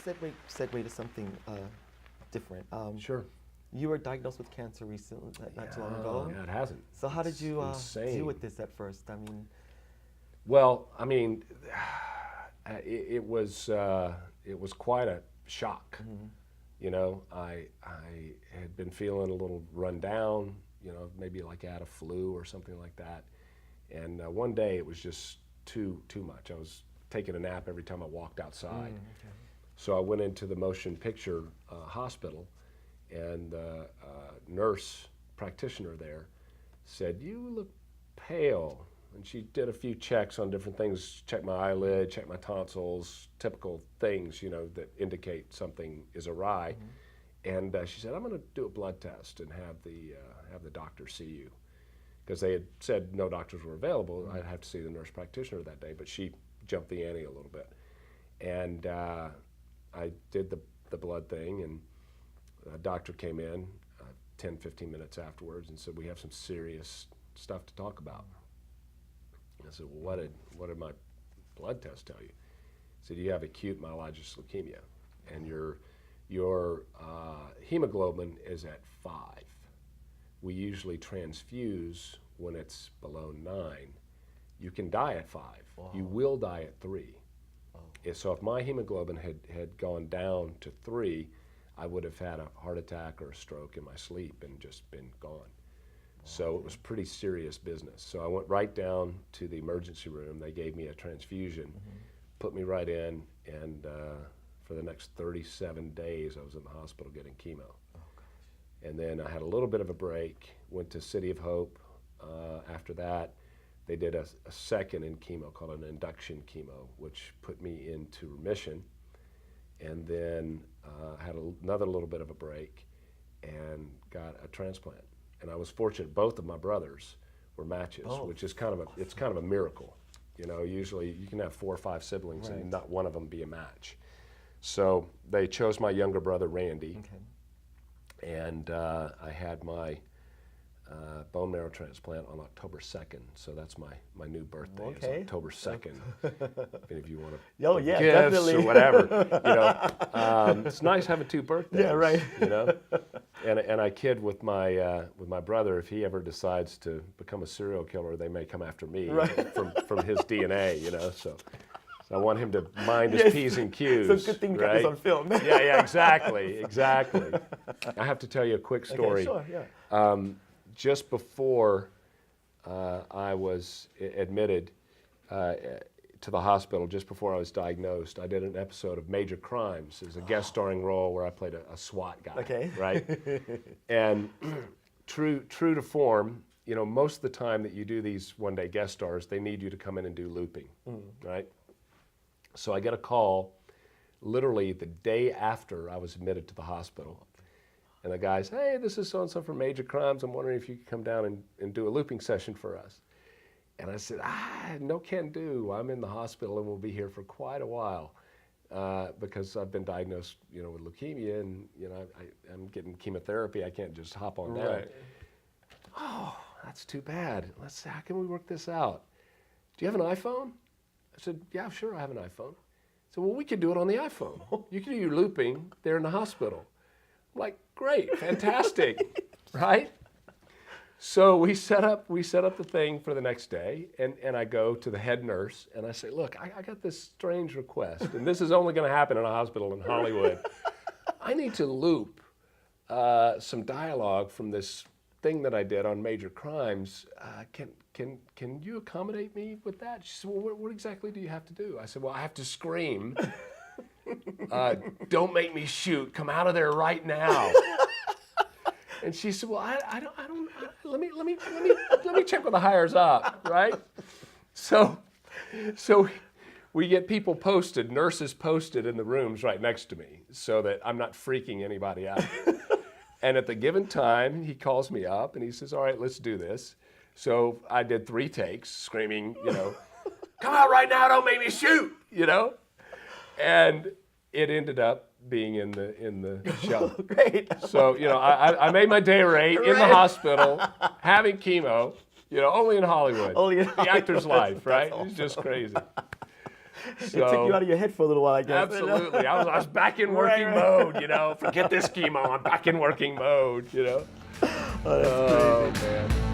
segue to something different. Sure. You were diagnosed with cancer recently, not too long ago. Yeah, it hasn't. So how did you insane. deal with this at first? I mean, well, I mean, it was quite a shock. mm-hmm. You know, I had been feeling a little run down. You know, maybe like I had a flu or something like that. And one day it was just too much. I was taking a nap every time I walked outside. Okay. So I went into the motion picture hospital, and the nurse practitioner there said, "You look pale." And she did a few checks on different things, checked my eyelid, checked my tonsils, typical things, you know, that indicate something is awry. Mm-hmm. And she said, "I'm going to do a blood test and have the doctor see you." Because they had said no doctors were available. Mm-hmm. I'd have to see the nurse practitioner that day, but she jumped the ante a little bit. And I did the blood thing, and a doctor came in 10, 15 minutes afterwards and said, "We have some serious stuff to talk about." I said, "Well, what did my blood test tell you?" He said, "You have acute myelogenous leukemia, and your hemoglobin is at 5. We usually transfuse when it's below 9. You can die at 5. Wow. You will die at 3. Oh. So if my hemoglobin had gone down to 3, I would have had a heart attack or a stroke in my sleep and just been gone." So it was pretty serious business. So I went right down to the emergency room. They gave me a transfusion, put me right in, and for the next 37 days I was in the hospital getting chemo. Oh, gosh. And then I had a little bit of a break, went to City of Hope. After that, they did a second in chemo called an induction chemo, which put me into remission. And then had another little bit of a break and got a transplant. And I was fortunate, both of my brothers were matches, which is kind of a miracle. You know, usually you can have 4 or 5 siblings, right, and not one of them be a match. So they chose my younger brother, Randy. Okay. And I had my bone marrow transplant on October 2nd. So that's my new birthday. Okay. It's October 2nd. If any of you want to gifts definitely. Or whatever. You know, it's nice having 2 birthdays. Yeah, right. You know, and I kid with my brother, if he ever decides to become a serial killer, they may come after me, right, from his DNA. You know, so I want him to mind his P's and Q's. It's a good thing we got this on film. Yeah, exactly. I have to tell you a quick story. Okay, sure, yeah. Just before I was admitted to the hospital, just before I was diagnosed, I did an episode of Major Crimes. It was a guest starring role where I played a SWAT guy, okay, right? And true to form, you know, most of the time that you do these one-day guest stars, they need you to come in and do looping, right? So I get a call literally the day after I was admitted to the hospital. And the guy says, "Hey, this is so-and-so from Major Crimes. I'm wondering if you could come down and do a looping session for us." And I said, "No can do. I'm in the hospital and we'll be here for quite a while because I've been diagnosed, you know, with leukemia, and you know I'm getting chemotherapy. I can't just hop on down." Right. "Oh, that's too bad. How can we work this out? Do you have an iPhone?" I said, "Yeah, sure, I have an iPhone." So, "Well, we could do it on the iPhone. You can do your looping there in the hospital." I'm like, "Great, fantastic," right? So we set up the thing for the next day, and I go to the head nurse and I say, "Look, I got this strange request, and this is only going to happen in a hospital in Hollywood. I need to loop some dialogue from this thing that I did on Major Crimes. Can you accommodate me with that?" She said, "Well, what exactly do you have to do?" I said, "Well, I have to scream. Don't make me shoot. Come out of there right now." And she said, "Well, I don't. Let me check with the hires up, right?" So we get people posted, nurses posted in the rooms right next to me, so that I'm not freaking anybody out. And at the given time, he calls me up and he says, "All right, let's do this." So I did 3 takes, screaming, you know, "Come out right now! Don't make me shoot!" You know. And it ended up being in the show. Great. So, you know, I made my day rate in the hospital, having chemo, you know, only in Hollywood. Only in Hollywood. The actor's life, right? Awesome. It's just crazy. It took you out of your head for a little while, I guess. Absolutely. I was back in working mode, you know. Forget this chemo. I'm back in working mode, you know. Oh, that's crazy. Man.